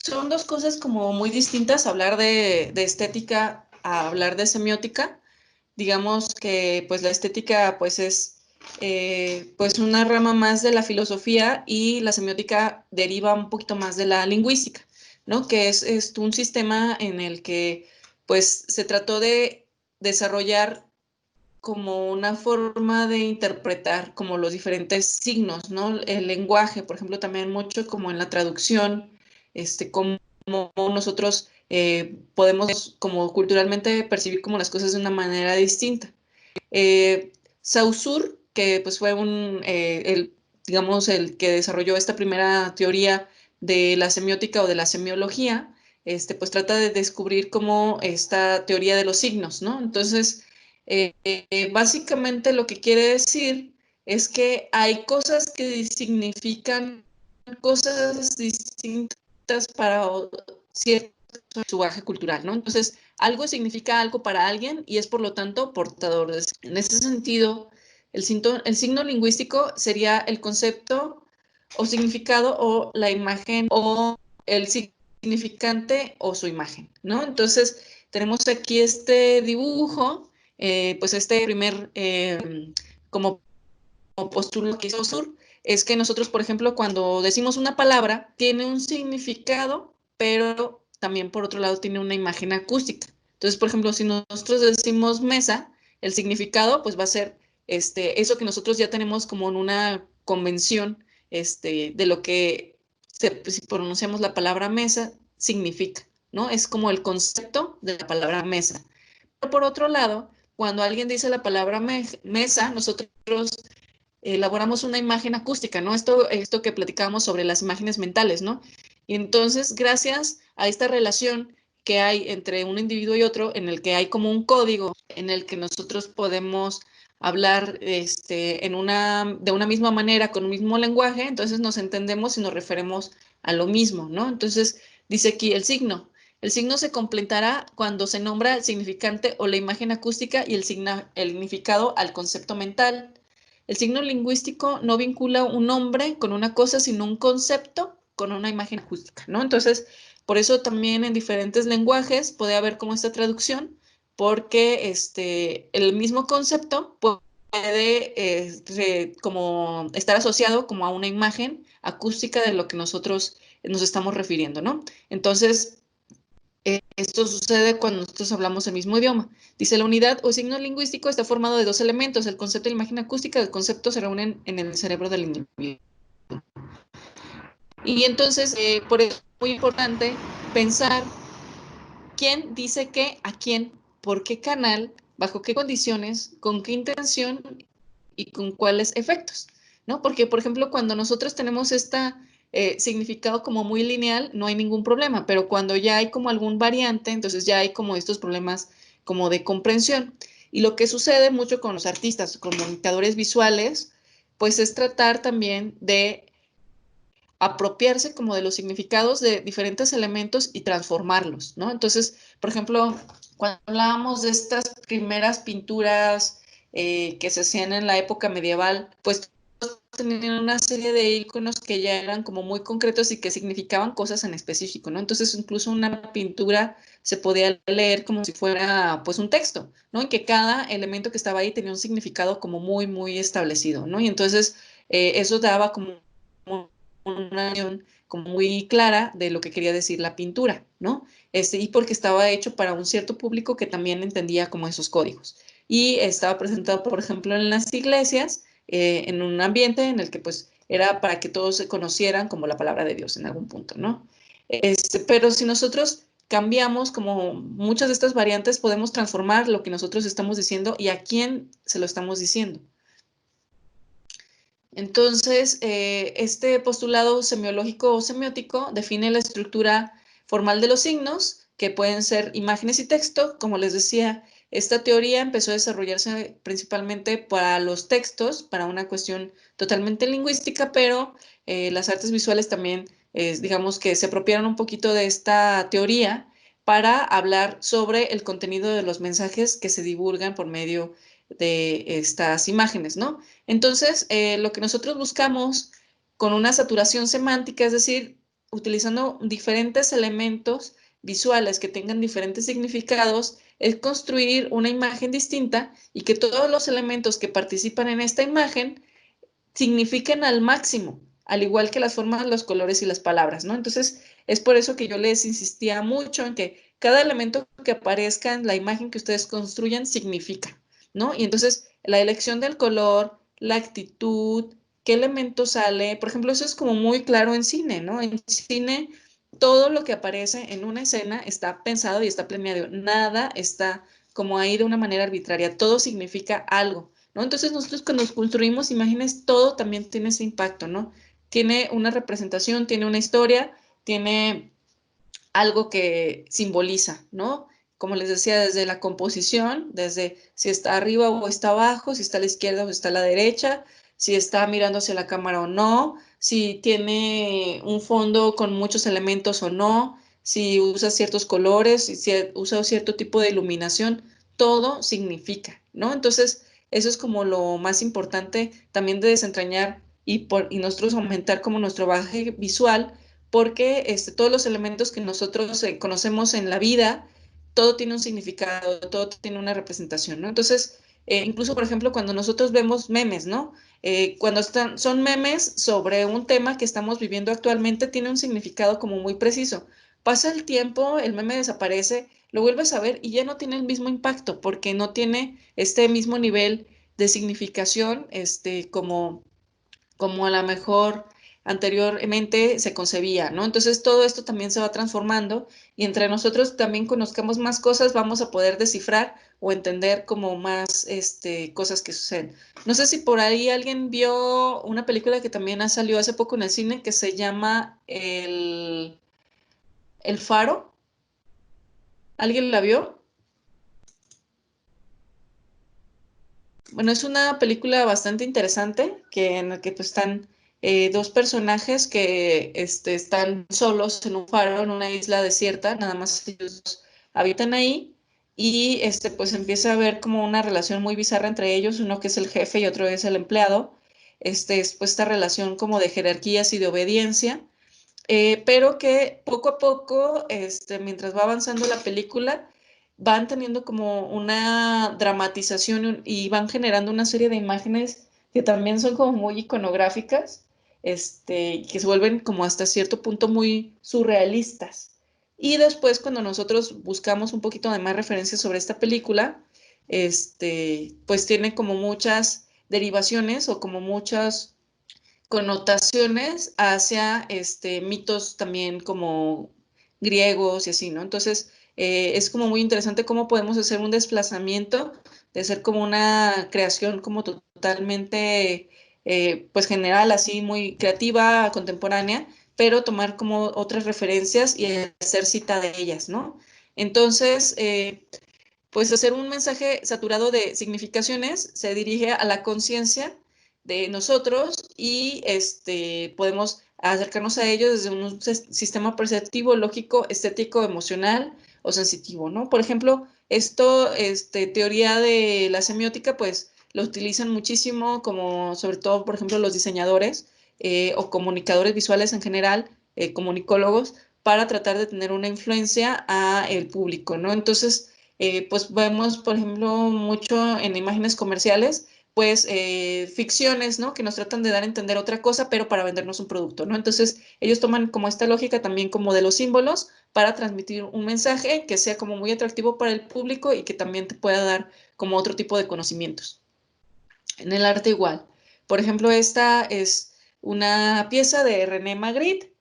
son dos cosas como muy distintas, hablar de estética a hablar de semiótica. Digamos que pues la estética pues es pues una rama más de la filosofía y la semiótica deriva un poquito más de la lingüística, ¿no? Que es un sistema en el que pues se trató de desarrollar como una forma de interpretar como los diferentes signos, ¿no? El lenguaje, por ejemplo, también mucho como en la traducción, como nosotros podemos como culturalmente percibir como las cosas de una manera distinta. Saussure, que pues fue digamos, el que desarrolló esta primera teoría de la semiótica o de la semiología, pues trata de descubrir como esta teoría de los signos, ¿no? Entonces, básicamente lo que quiere decir es que hay cosas que significan cosas distintas para cierto lenguaje cultural, ¿no? Entonces, algo significa algo para alguien y es por lo tanto portador de. En ese sentido, el signo lingüístico sería el concepto o significado o la imagen o el significante o su imagen, ¿no? Entonces, tenemos aquí este dibujo, pues este primer como postulado que hizo Sur, es que nosotros, por ejemplo, cuando decimos una palabra, tiene un significado, pero también por otro lado tiene una imagen acústica. Entonces, por ejemplo, si nosotros decimos mesa, el significado pues va a ser eso que nosotros ya tenemos como en una convención de lo que si pronunciamos la palabra mesa significa, ¿no? Es como el concepto de la palabra mesa. Pero por otro lado, cuando alguien dice la palabra mesa, nosotros elaboramos una imagen acústica, ¿no? Esto que platicábamos sobre las imágenes mentales, ¿no? Y entonces, gracias a esta relación que hay entre un individuo y otro, en el que hay como un código, en el que nosotros podemos hablar de una misma manera, con un mismo lenguaje, entonces nos entendemos y nos referimos a lo mismo, ¿no? Entonces, dice aquí el signo. El signo se completará cuando se nombra el significante o la imagen acústica y el significado al concepto mental. El signo lingüístico no vincula un nombre con una cosa, sino un concepto con una imagen acústica, ¿no? Entonces, por eso también en diferentes lenguajes puede haber como esta traducción, porque el mismo concepto puede como estar asociado como a una imagen acústica de lo que nosotros nos estamos refiriendo, ¿no? Entonces, esto sucede cuando nosotros hablamos el mismo idioma. Dice, la unidad o signo lingüístico está formado de dos elementos, el concepto y la imagen acústica del concepto se reúnen en el cerebro del individuo. Y entonces, por eso es muy importante pensar quién dice qué, a quién, por qué canal, bajo qué condiciones, con qué intención y con cuáles efectos, ¿no? Porque, por ejemplo, cuando nosotros tenemos significado como muy lineal, no hay ningún problema, pero cuando ya hay como algún variante, entonces ya hay como estos problemas como de comprensión. Y lo que sucede mucho con los artistas, comunicadores visuales, pues es tratar también de apropiarse como de los significados de diferentes elementos y transformarlos, ¿no? Entonces, por ejemplo, cuando hablábamos de estas primeras pinturas que se hacían en la época medieval, pues tenían una serie de iconos que ya eran como muy concretos y que significaban cosas en específico, ¿no? Entonces, incluso una pintura se podía leer como si fuera, pues, un texto, ¿no? En que cada elemento que estaba ahí tenía un significado como muy, muy establecido, ¿no? Y entonces, eso daba como una noción como muy clara de lo que quería decir la pintura, ¿no? Y porque estaba hecho para un cierto público que también entendía como esos códigos. Y estaba presentado, por ejemplo, en las iglesias, en un ambiente en el que pues era para que todos se conocieran como la palabra de Dios en algún punto, ¿no? Pero si nosotros cambiamos como muchas de estas variantes, podemos transformar lo que nosotros estamos diciendo y a quién se lo estamos diciendo. Entonces, este postulado semiológico o semiótico define la estructura formal de los signos, que pueden ser imágenes y texto. Como les decía, esta teoría empezó a desarrollarse principalmente para los textos, para una cuestión totalmente lingüística, pero las artes visuales también, digamos que se apropiaron un poquito de esta teoría para hablar sobre el contenido de los mensajes que se divulgan por medio de estas imágenes, ¿no? Entonces, lo que nosotros buscamos con una saturación semántica, es decir, utilizando diferentes elementos visuales que tengan diferentes significados, es construir una imagen distinta y que todos los elementos que participan en esta imagen signifiquen al máximo, al igual que las formas, los colores y las palabras, ¿no? Entonces, es por eso que yo les insistía mucho en que cada elemento que aparezca en la imagen que ustedes construyan significa, ¿no? Y entonces, la elección del color, la actitud, qué elemento sale, por ejemplo, eso es como muy claro en cine, ¿no? En cine, todo lo que aparece en una escena está pensado y está planeado, nada está como ahí de una manera arbitraria, todo significa algo. ¿No? Entonces nosotros cuando construimos imágenes, todo también tiene ese impacto, ¿no? Tiene una representación, tiene una historia, tiene algo que simboliza, ¿no? Como les decía, desde la composición, desde si está arriba o está abajo, si está a la izquierda o está a la derecha, si está mirando hacia la cámara o no, si tiene un fondo con muchos elementos o no, si usa ciertos colores, si usa cierto tipo de iluminación, todo significa, ¿no? Entonces, eso es como lo más importante también de desentrañar y nosotros aumentar como nuestro bagaje visual porque todos los elementos que nosotros conocemos en la vida, todo tiene un significado, todo tiene una representación, ¿no? Entonces, incluso, por ejemplo, cuando nosotros vemos memes, ¿no? Cuando son memes sobre un tema que estamos viviendo actualmente, tiene un significado como muy preciso. Pasa el tiempo, el meme desaparece, lo vuelves a ver y ya no tiene el mismo impacto porque no tiene este mismo nivel de significación, como a lo mejor anteriormente se concebía, ¿no? Entonces todo esto también se va transformando y entre nosotros también conozcamos más cosas, vamos a poder descifrar o entender como más cosas que suceden. No sé si por ahí alguien vio una película que también ha salido hace poco en el cine que se llama El Faro. ¿Alguien la vio? Bueno, es una película bastante interesante en la que pues, están dos personajes que están solos en un faro, en una isla desierta, nada más ellos dos habitan ahí y pues empieza a haber como una relación muy bizarra entre ellos, uno que es el jefe y otro es el empleado. Es pues esta relación como de jerarquías y de obediencia, pero que poco a poco, mientras va avanzando la película, van teniendo como una dramatización y van generando una serie de imágenes que también son como muy iconográficas, que se vuelven como hasta cierto punto muy surrealistas. Y después cuando nosotros buscamos un poquito de más referencias sobre esta película, pues tiene como muchas derivaciones o como muchas connotaciones hacia mitos también como griegos y así, ¿no? Entonces, es como muy interesante cómo podemos hacer un desplazamiento de ser como una creación como totalmente, pues general, así muy creativa, contemporánea, pero tomar como otras referencias y hacer cita de ellas, ¿no? Entonces, pues hacer un mensaje saturado de significaciones se dirige a la conciencia de nosotros y podemos acercarnos a ellos desde un sistema perceptivo, lógico, estético, emocional o sensitivo, ¿no? Por ejemplo, teoría de la semiótica, pues lo utilizan muchísimo como sobre todo, por ejemplo, los diseñadores o comunicadores visuales en general, comunicólogos, para tratar de tener una influencia a el público, ¿no? Entonces, pues vemos, por ejemplo, mucho en imágenes comerciales, pues ficciones, ¿no? Que nos tratan de dar a entender otra cosa, pero para vendernos un producto, ¿no? Entonces, ellos toman como esta lógica también como de los símbolos para transmitir un mensaje que sea como muy atractivo para el público y que también te pueda dar como otro tipo de conocimientos. En el arte igual. Por ejemplo, esta es una pieza de René Magritte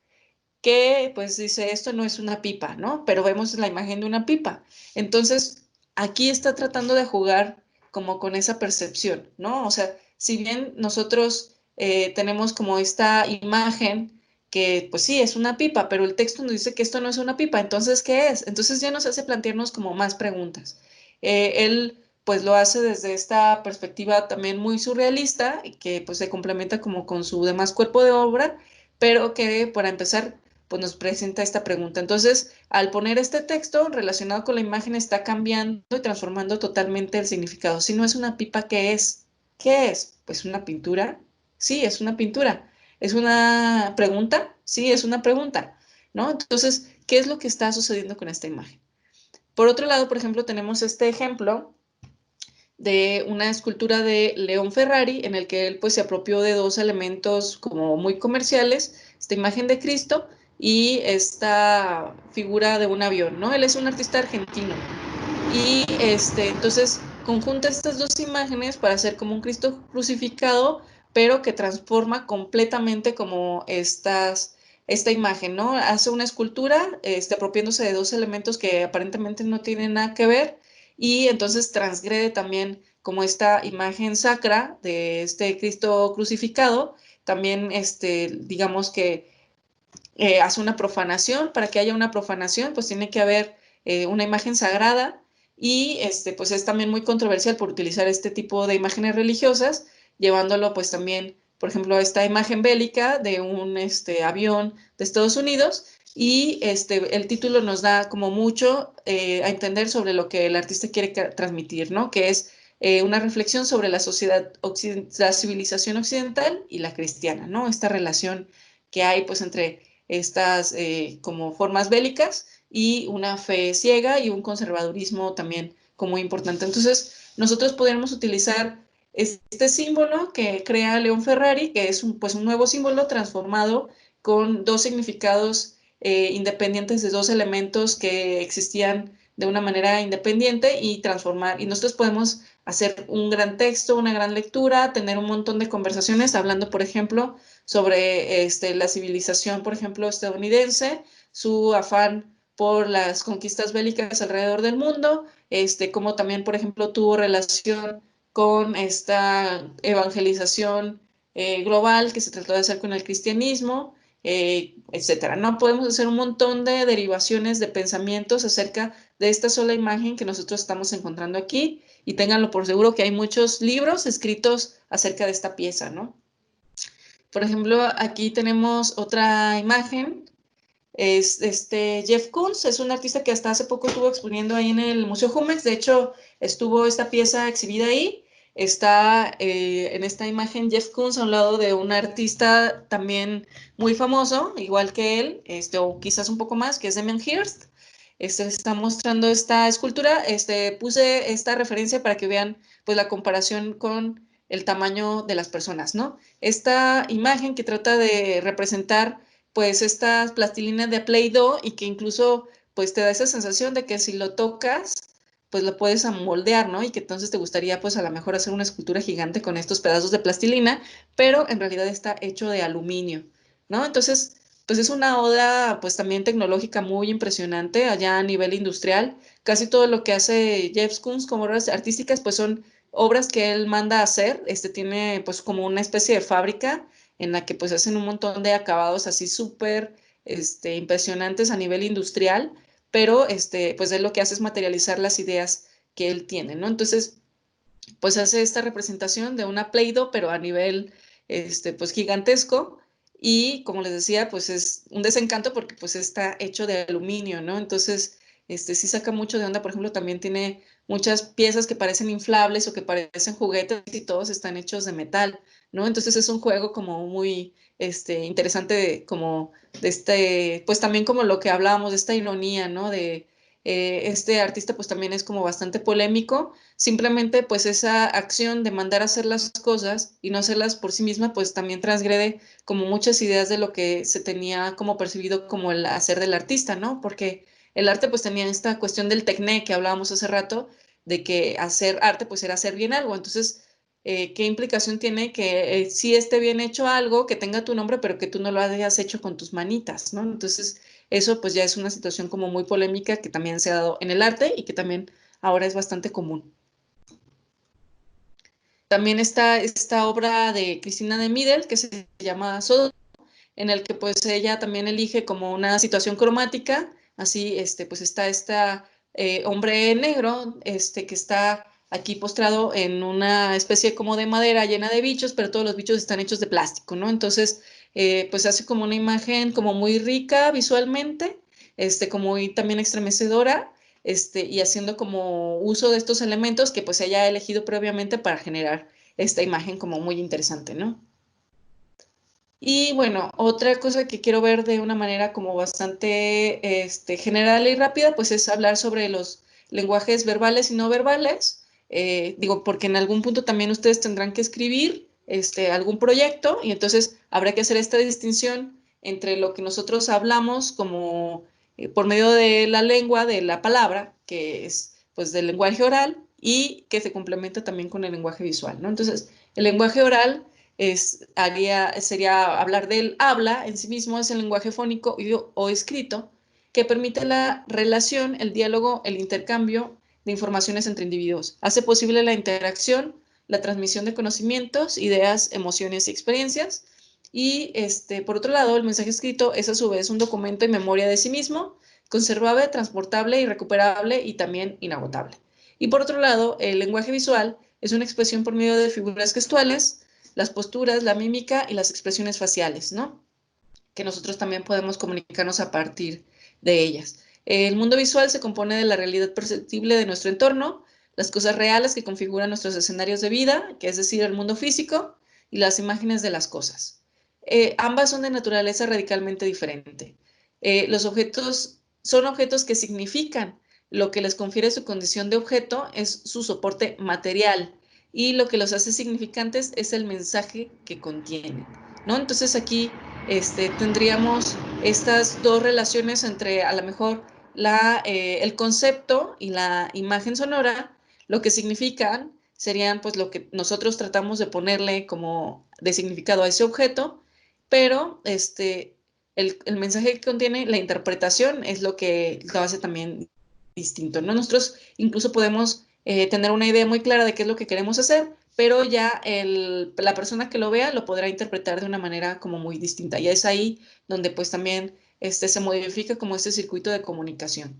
que pues dice, esto no es una pipa, ¿no? Pero vemos la imagen de una pipa. Entonces, aquí está tratando de jugar como con esa percepción, ¿no? O sea, si bien nosotros tenemos como esta imagen que pues sí, es una pipa, pero el texto nos dice que esto no es una pipa, entonces, ¿qué es? Entonces ya nos hace plantearnos como más preguntas. Él pues lo hace desde esta perspectiva también muy surrealista, y que pues se complementa como con su demás cuerpo de obra, pero que para empezar pues nos presenta esta pregunta. Entonces, al poner este texto relacionado con la imagen, está cambiando y transformando totalmente el significado. Si no es una pipa, ¿qué es? ¿Qué es? Pues una pintura. Sí, es una pintura. ¿Es una pregunta? Sí, es una pregunta. ¿no? Entonces, ¿qué es lo que está sucediendo con esta imagen? Por otro lado, por ejemplo, tenemos este ejemplo de una escultura de León Ferrari, en el que él pues se apropió de dos elementos como muy comerciales, esta imagen de Cristo y esta figura de un avión, ¿no? Él es un artista argentino y entonces conjunta estas dos imágenes para hacer como un Cristo crucificado, pero que transforma completamente como esta imagen, ¿no? Hace una escultura, apropiándose de dos elementos que aparentemente no tienen nada que ver, y entonces transgrede también como esta imagen sacra de este Cristo crucificado, también digamos que hace una profanación. Para que haya una profanación, pues tiene que haber una imagen sagrada, y pues es también muy controversial por utilizar este tipo de imágenes religiosas, llevándolo pues también, por ejemplo, a esta imagen bélica de un avión de Estados Unidos, y el título nos da como mucho a entender sobre lo que el artista quiere transmitir, ¿no? Que es una reflexión sobre la sociedad, la civilización occidental y la cristiana, ¿no? Esta relación que hay pues entre estas como formas bélicas y una fe ciega y un conservadurismo también como importante. Entonces, nosotros podemos utilizar este símbolo que crea León Ferrari, que es pues un nuevo símbolo transformado con dos significados independientes de dos elementos que existían de una manera independiente, y transformar. Y nosotros podemos hacer un gran texto, una gran lectura, tener un montón de conversaciones hablando, por ejemplo, sobre la civilización, por ejemplo, estadounidense, su afán por las conquistas bélicas alrededor del mundo, como también, por ejemplo, tuvo relación con esta evangelización global que se trató de hacer con el cristianismo, etcétera. No podemos hacer un montón de derivaciones de pensamientos acerca de esta sola imagen que nosotros estamos encontrando aquí, y ténganlo por seguro que hay muchos libros escritos acerca de esta pieza, ¿no? Por ejemplo, aquí tenemos otra imagen. Es Jeff Koons, es un artista que hasta hace poco estuvo exponiendo ahí en el Museo Jumex. De hecho, estuvo esta pieza exhibida ahí. Está en esta imagen Jeff Koons a un lado de un artista también muy famoso, igual que él, o quizás un poco más, que es Damien Hirst. Está mostrando esta escultura. Puse esta referencia para que vean pues la comparación con el tamaño de las personas, ¿no? Esta imagen que trata de representar pues estas plastilinas de Play-Doh, y que incluso pues te da esa sensación de que si lo tocas pues lo puedes amoldear, ¿no? Y que entonces te gustaría pues a lo mejor hacer una escultura gigante con estos pedazos de plastilina, pero en realidad está hecho de aluminio, ¿no? Entonces pues es una oda pues también tecnológica muy impresionante allá a nivel industrial. Casi todo lo que hace Jeff Koons como obras artísticas pues son obras que él manda a hacer. Tiene pues como una especie de fábrica en la que pues hacen un montón de acabados así súper impresionantes a nivel industrial, pero pues él lo que hace es materializar las ideas que él tiene, ¿no? Entonces, pues hace esta representación de una Play-Doh, pero a nivel pues gigantesco, y como les decía, pues es un desencanto porque pues está hecho de aluminio, ¿no? Entonces, sí saca mucho de onda. Por ejemplo, también tiene muchas piezas que parecen inflables o que parecen juguetes, y todos están hechos de metal, ¿no? Entonces es un juego como muy interesante, como de pues también como lo que hablábamos de esta ironía, ¿no? De este artista pues también es como bastante polémico. Simplemente pues esa acción de mandar a hacer las cosas y no hacerlas por sí misma pues también transgrede como muchas ideas de lo que se tenía como percibido como el hacer del artista, ¿no? Porque el arte pues tenía esta cuestión del tecné que hablábamos hace rato, de que hacer arte pues era hacer bien algo. Entonces, ¿qué implicación tiene que sí esté bien hecho algo, que tenga tu nombre, pero que tú no lo hayas hecho con tus manitas, ¿no? Entonces, eso pues ya es una situación como muy polémica que también se ha dado en el arte y que también ahora es bastante común. También está esta obra de Cristina de Middel que se llama Sodom, en el que pues ella también elige como una situación cromática. Así pues está hombre negro que está aquí postrado en una especie como de madera llena de bichos, pero todos los bichos están hechos de plástico, ¿no? Entonces pues hace como una imagen como muy rica visualmente, como y también estremecedora, y haciendo como uso de estos elementos que pues ella ha elegido previamente para generar esta imagen como muy interesante, ¿no? Y bueno, otra cosa que quiero ver de una manera como bastante general y rápida, pues es hablar sobre los lenguajes verbales y no verbales. Digo, porque en algún punto también ustedes tendrán que escribir algún proyecto y entonces habrá que hacer esta distinción entre lo que nosotros hablamos como por medio de la lengua, de la palabra, que es pues del lenguaje oral y que se complementa también con el lenguaje visual, ¿no? Entonces, el lenguaje oral sería hablar del habla en sí mismo, es el lenguaje fónico o escrito que permite la relación, el diálogo, el intercambio de informaciones entre individuos. Hace posible la interacción, la transmisión de conocimientos, ideas, emociones y experiencias. Y por otro lado, el mensaje escrito es a su vez un documento y memoria de sí mismo, conservable, transportable y recuperable y también inagotable. Y por otro lado, el lenguaje visual es una expresión por medio de figuras gestuales, las posturas, la mímica y las expresiones faciales, ¿no? Que nosotros también podemos comunicarnos a partir de ellas. El mundo visual se compone de la realidad perceptible de nuestro entorno, las cosas reales que configuran nuestros escenarios de vida, que es decir, el mundo físico, y las imágenes de las cosas. Ambas son de naturaleza radicalmente diferente. Los objetos son objetos que significan. Lo que les confiere su condición de objeto es su soporte material y lo que los hace significantes es el mensaje que contienen, ¿no? Entonces aquí tendríamos estas dos relaciones entre a lo mejor el concepto y la imagen sonora, lo que significan serían pues lo que nosotros tratamos de ponerle como de significado a ese objeto, pero el mensaje que contiene, la interpretación es lo que lo hace también distinto, ¿no? Nosotros incluso podemos tener una idea muy clara de qué es lo que queremos hacer, pero ya la persona que lo vea lo podrá interpretar de una manera como muy distinta. Y es ahí donde pues también se modifica como este circuito de comunicación.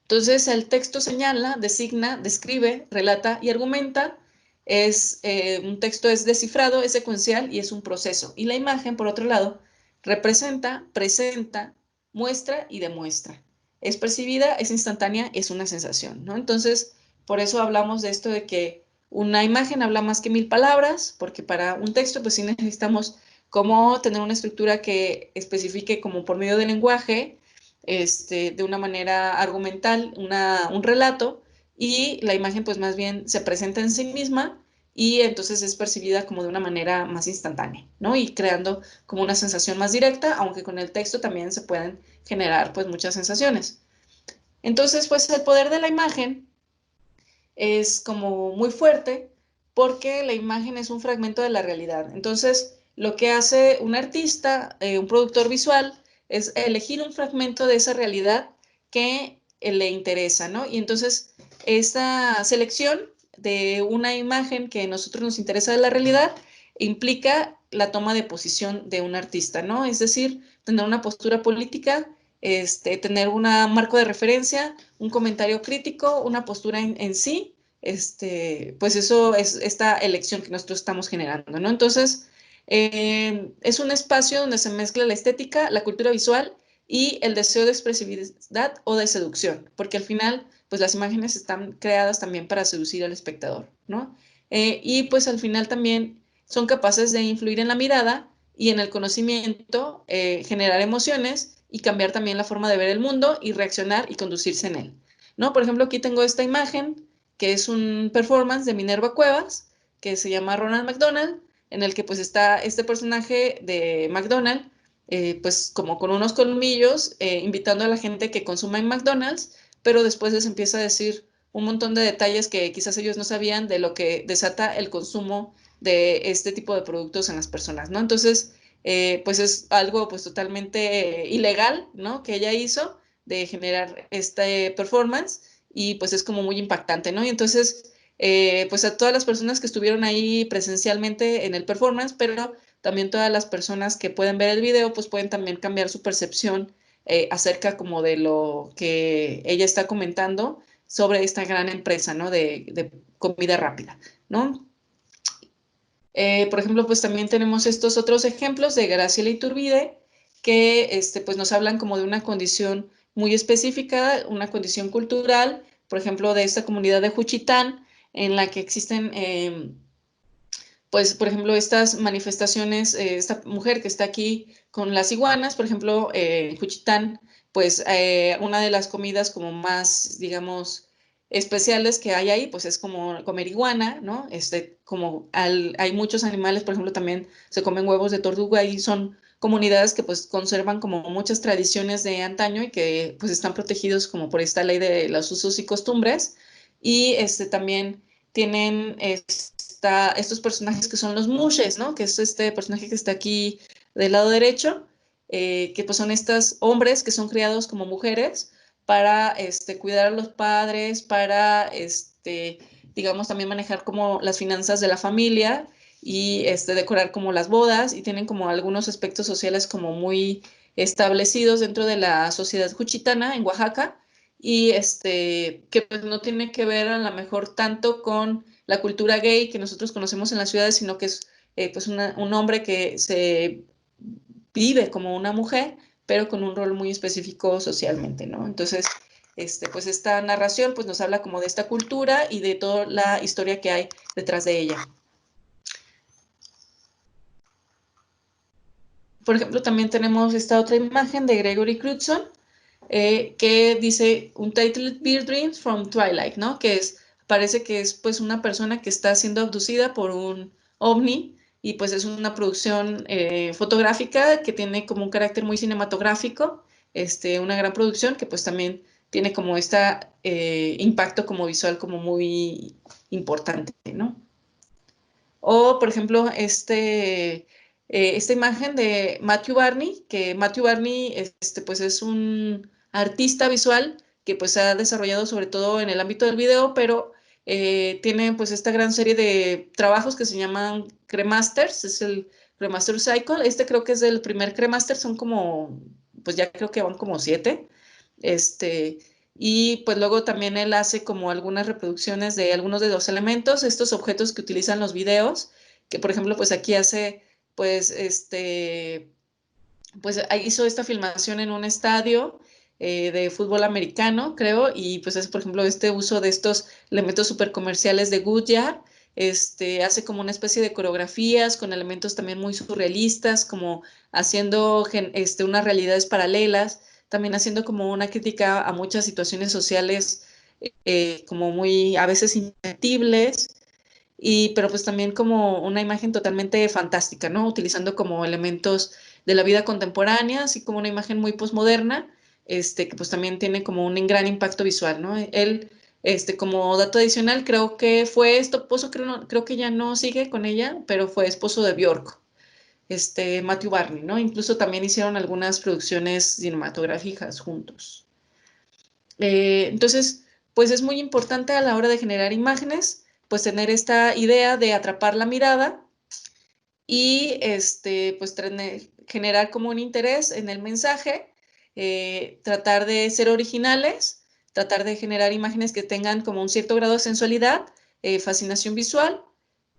Entonces el texto señala, designa, describe, relata y argumenta. Un texto es descifrado, es secuencial y es un proceso. Y la imagen, por otro lado, representa, presenta, muestra y demuestra. Es percibida, es instantánea, es una sensación, ¿no? Entonces, por eso hablamos de esto de que una imagen habla más que 1000 palabras, porque para un texto pues sí necesitamos como tener una estructura que especifique como por medio del lenguaje, de una manera argumental, un relato, y la imagen pues más bien se presenta en sí misma y entonces es percibida como de una manera más instantánea, ¿no? Y creando como una sensación más directa, aunque con el texto también se pueden generar pues muchas sensaciones. Entonces pues el poder de la imagen es como muy fuerte porque la imagen es un fragmento de la realidad. Entonces, lo que hace un artista, un productor visual, es elegir un fragmento de esa realidad que le interesa, ¿no? Y entonces, esta selección de una imagen que a nosotros nos interesa de la realidad implica la toma de posición de un artista, ¿no? Es decir, tener una postura política, tener un marco de referencia, un comentario crítico, una postura en sí, pues eso es esta elección que nosotros estamos generando, ¿no? Entonces, es un espacio donde se mezcla la estética, la cultura visual y el deseo de expresividad o de seducción, porque al final, pues las imágenes están creadas también para seducir al espectador, ¿no? Y pues al final también son capaces de influir en la mirada y en el conocimiento, generar emociones y cambiar también la forma de ver el mundo y reaccionar y conducirse en él, ¿no? Por ejemplo, aquí tengo esta imagen que es un performance de Minerva Cuevas, que se llama Ronald McDonald, en el que pues está este personaje de McDonald, pues como con unos colmillos, invitando a la gente que consuma en McDonald's, pero después les empieza a decir un montón de detalles que quizás ellos no sabían de lo que desata el consumo de este tipo de productos en las personas, ¿no? Entonces, pues es algo pues totalmente ilegal, ¿no? Que ella hizo de generar este performance y pues es como muy impactante, ¿no? Y entonces, pues a todas las personas que estuvieron ahí presencialmente en el performance, pero también todas las personas que pueden ver el video, pues pueden también cambiar su percepción acerca como de lo que ella está comentando sobre esta gran empresa, ¿no? De comida rápida, ¿no? Por ejemplo, pues también tenemos estos otros ejemplos de Graciela Iturbide, que pues nos hablan como de una condición muy específica, una condición cultural, por ejemplo, de esta comunidad de Juchitán, en la que existen pues, por ejemplo, estas manifestaciones, esta mujer que está aquí con las iguanas, por ejemplo, en Juchitán, pues una de las comidas como más, digamos, especiales que hay ahí, pues es como comer iguana, ¿no? Hay muchos animales, por ejemplo, también se comen huevos de tortuga y son comunidades que pues conservan como muchas tradiciones de antaño y que pues están protegidos como por esta ley de los usos y costumbres. Y también tienen estos personajes que son los mushes, ¿no? Que es este personaje que está aquí del lado derecho, que pues son estos hombres que son criados como mujeres para cuidar a los padres, para, digamos, también manejar como las finanzas de la familia y decorar como las bodas, y tienen como algunos aspectos sociales como muy establecidos dentro de la sociedad juchitana en Oaxaca, y que pues no tiene que ver a lo mejor tanto con la cultura gay que nosotros conocemos en las ciudades, sino que es pues un hombre que se vive como una mujer, pero con un rol muy específico socialmente, ¿no? Entonces, pues esta narración pues nos habla como de esta cultura y de toda la historia que hay detrás de ella. Por ejemplo, también tenemos esta otra imagen de Gregory Crewdson, que dice Untitled Beer Dreams from Twilight, ¿no? Que parece que es pues una persona que está siendo abducida por un ovni, y pues es una producción fotográfica que tiene como un carácter muy cinematográfico, una gran producción que pues también tiene como este impacto como visual como muy importante, ¿no? O, por ejemplo, esta imagen de Matthew Barney, que Matthew Barney pues es un artista visual que pues ha desarrollado sobre todo en el ámbito del video, pero tiene pues esta gran serie de trabajos que se llaman Cremasters, es el Cremaster Cycle. Creo que es el primer Cremaster, son como, pues ya creo que van como 7. Este, y pues luego también él hace como algunas reproducciones de algunos de los elementos, estos objetos que utilizan los videos, que por ejemplo pues aquí hace pues pues hizo esta filmación en un estadio de fútbol americano, creo, y pues es por ejemplo este uso de estos elementos super comerciales de Goodyear. Hace como una especie de coreografías con elementos también muy surrealistas, como haciendo unas realidades paralelas, también haciendo como una crítica a muchas situaciones sociales como muy a veces intangibles, pero pues también como una imagen totalmente fantástica, ¿no? Utilizando como elementos de la vida contemporánea, así como una imagen muy posmoderna, que pues también tiene como un gran impacto visual, ¿no? Él, como dato adicional, creo que fue esposo, creo que ya no sigue con ella, pero fue esposo de Bjork, Matthew Barney, ¿no? Incluso también hicieron algunas producciones cinematográficas juntos. Entonces, pues es muy importante a la hora de generar imágenes, pues tener esta idea de atrapar la mirada y pues generar como un interés en el mensaje, tratar de ser originales, tratar de generar imágenes que tengan como un cierto grado de sensualidad, fascinación visual,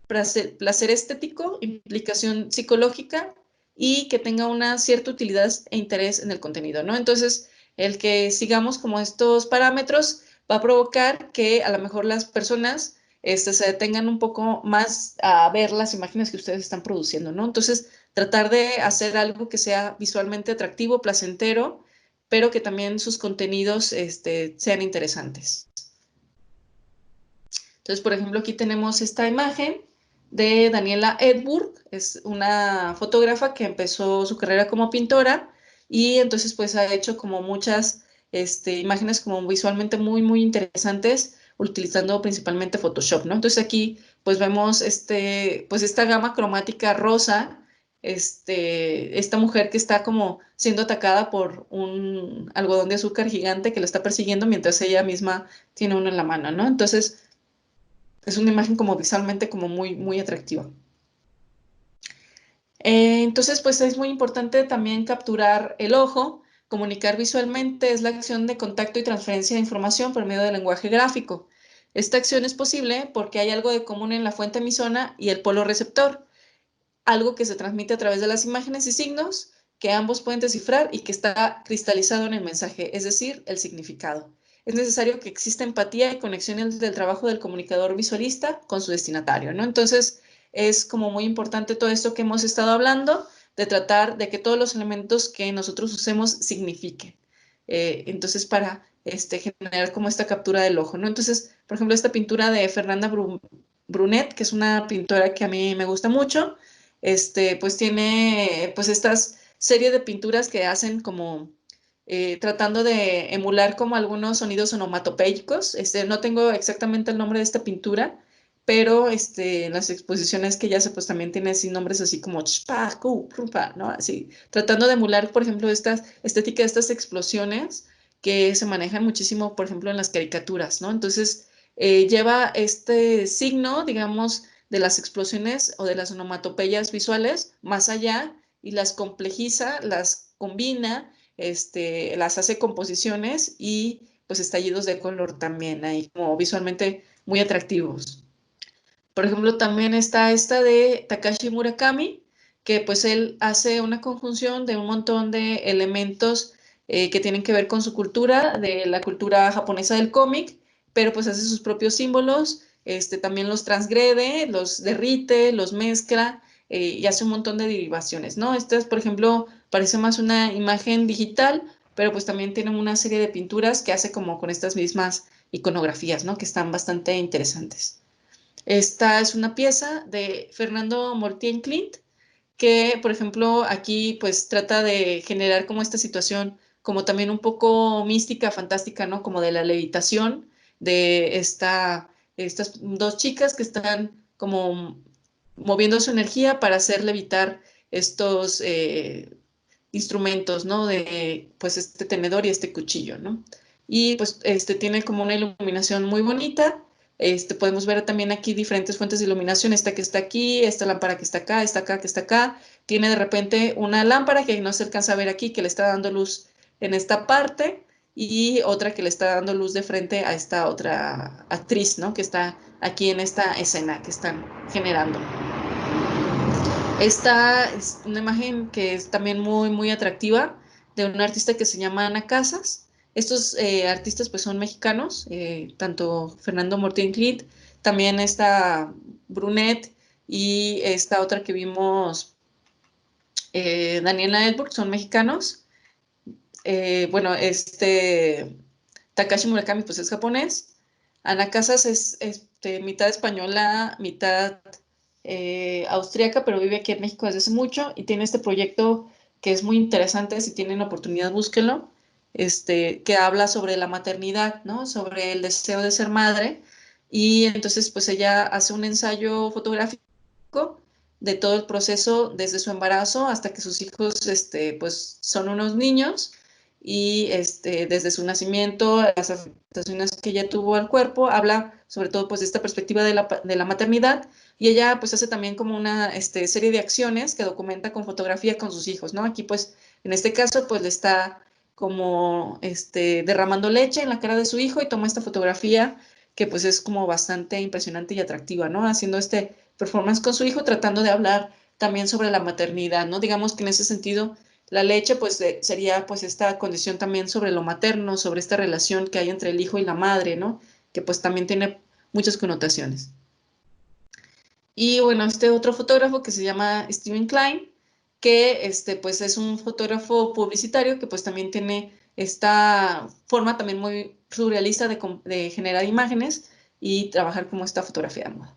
placer estético, implicación psicológica, y que tenga una cierta utilidad e interés en el contenido, ¿no? Entonces, el que sigamos como estos parámetros va a provocar que a lo mejor las personas se detengan un poco más a ver las imágenes que ustedes están produciendo, ¿no? Entonces, tratar de hacer algo que sea visualmente atractivo, placentero, pero que también sus contenidos sean interesantes. Entonces, por ejemplo, aquí tenemos esta imagen de Daniela Edburg, es una fotógrafa que empezó su carrera como pintora, y entonces pues ha hecho como muchas imágenes como visualmente muy, muy interesantes, utilizando principalmente Photoshop, ¿no? Entonces aquí pues vemos pues esta gama cromática rosa, esta mujer que está como siendo atacada por un algodón de azúcar gigante que la está persiguiendo mientras ella misma tiene uno en la mano, ¿no? Entonces es una imagen como visualmente como muy, muy atractiva. Entonces, pues es muy importante también capturar el ojo. Comunicar visualmente es la acción de contacto y transferencia de información por medio del lenguaje gráfico. Esta acción es posible porque hay algo de común en la fuente emisora y el polo receptor, algo que se transmite a través de las imágenes y signos que ambos pueden descifrar y que está cristalizado en el mensaje, es decir, el significado. Es necesario que exista empatía y conexión entre el trabajo del comunicador visualista con su destinatario, ¿no? Entonces, es como muy importante todo esto que hemos estado hablando, de tratar de que todos los elementos que nosotros usemos signifiquen. Entonces, para generar como esta captura del ojo, ¿no? Entonces, por ejemplo, esta pintura de Fernanda Brunet, que es una pintora que a mí me gusta mucho, pues tiene pues estas serie de pinturas que hacen como tratando de emular como algunos sonidos onomatopéicos. No tengo exactamente el nombre de esta pintura, pero las exposiciones que ya se pues también tiene así nombres así como chpa, cu, rumpa, ¿no? Así, tratando de emular, por ejemplo, esta estética de estas explosiones que se manejan muchísimo, por ejemplo, en las caricaturas, ¿no? Entonces, lleva este signo, digamos, de las explosiones o de las onomatopeyas visuales más allá y las complejiza, las combina, las hace composiciones y pues estallidos de color también ahí como visualmente muy atractivos. Por ejemplo, también está esta de Takashi Murakami, que pues él hace una conjunción de un montón de elementos que tienen que ver con su cultura, de la cultura japonesa del cómic, pero pues hace sus propios símbolos, también los transgrede, los derrite, los mezcla y hace un montón de derivaciones, ¿no? Esta es, por ejemplo, parece más una imagen digital, pero pues también tiene una serie de pinturas que hace como con estas mismas iconografías, ¿no? Que están bastante interesantes. Esta es una pieza de Fernando Mortien Clint, que, por ejemplo, aquí pues trata de generar como esta situación, como también un poco mística, fantástica, ¿no? Como de la levitación de estas dos chicas que están como moviendo su energía para hacer levitar estos instrumentos, ¿no? De pues este tenedor y este cuchillo, ¿no? Y pues tiene como una iluminación muy bonita. Podemos ver también aquí diferentes fuentes de iluminación, esta que está aquí, esta lámpara que está acá, esta acá que está acá. Tiene de repente una lámpara que no se alcanza a ver aquí, que le está dando luz en esta parte, y otra que le está dando luz de frente a esta otra actriz, ¿no? Que está aquí en esta escena que están generando. Esta es una imagen que es también muy, muy atractiva de una artista que se llama Ana Casas. Estos artistas pues son mexicanos, tanto Fernando Mortín Clit, también esta Brunet y esta otra que vimos, Daniela Elburg, son mexicanos. Bueno, Takashi Murakami pues es japonés. Ana Casas es mitad española, mitad austríaca, pero vive aquí en México desde hace mucho y tiene este proyecto que es muy interesante. Si tienen oportunidad, búsquenlo. Que habla sobre la maternidad, ¿no? Sobre el deseo de ser madre. Y entonces, pues ella hace un ensayo fotográfico de todo el proceso desde su embarazo hasta que sus hijos, pues son unos niños, y desde su nacimiento, las afectaciones que ella tuvo al cuerpo, habla sobre todo pues de esta perspectiva de la maternidad, y ella pues hace también como una serie de acciones que documenta con fotografía con sus hijos, ¿no? Aquí pues en este caso pues le está como derramando leche en la cara de su hijo y toma esta fotografía que pues es como bastante impresionante y atractiva, ¿no? Haciendo performance con su hijo, tratando de hablar también sobre la maternidad, ¿no? Digamos que en ese sentido la leche, pues, sería, pues, esta condición también sobre lo materno, sobre esta relación que hay entre el hijo y la madre, ¿no? Que, pues, también tiene muchas connotaciones. Y, bueno, este otro fotógrafo que se llama Steven Klein, que, pues, es un fotógrafo publicitario que, pues, también tiene esta forma también muy surrealista de generar imágenes y trabajar como esta fotografía de moda.